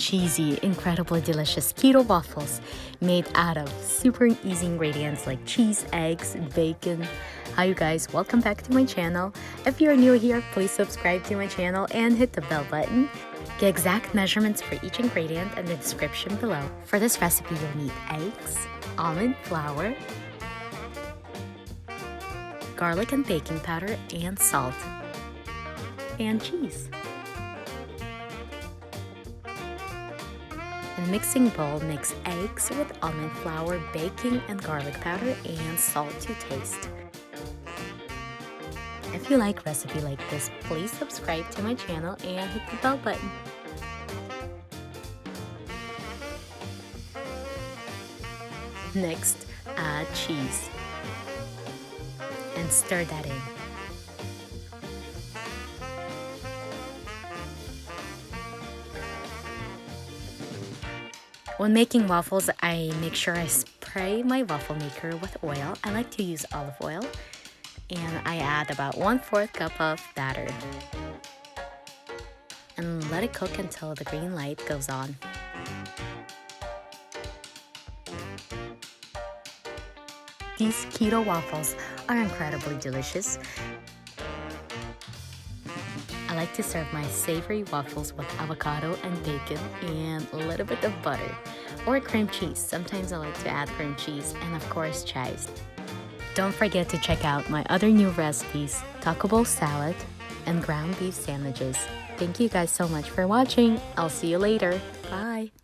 cheesy, incredibly delicious keto waffles made out of super easy ingredients like cheese, eggs, and bacon. Hi you guys, welcome back to my channel. If you're new here, please subscribe to my channel and hit the bell button. The exact measurements for each ingredient in the description below. For this recipe, you'll need eggs, almond flour, garlic and baking powder, and salt, and cheese. In a mixing bowl, mix eggs with almond flour, baking and garlic powder, and salt to taste. If you like a recipe like this, please subscribe to my channel and hit the bell button. Next, add cheese and stir that in. When making waffles, I make sure I spray my waffle maker with oil. I like to use olive oil. And I add about 1/4 cup of batter. And let it cook until the green light goes on. These keto waffles are incredibly delicious. I like to serve my savory waffles with avocado and bacon and a little bit of butter or cream cheese. Sometimes I like to add cream cheese and of course chives. Don't forget to check out my other new recipes, taco bowl salad and ground beef sandwiches. Thank you guys so much for watching. I'll see you later. Bye.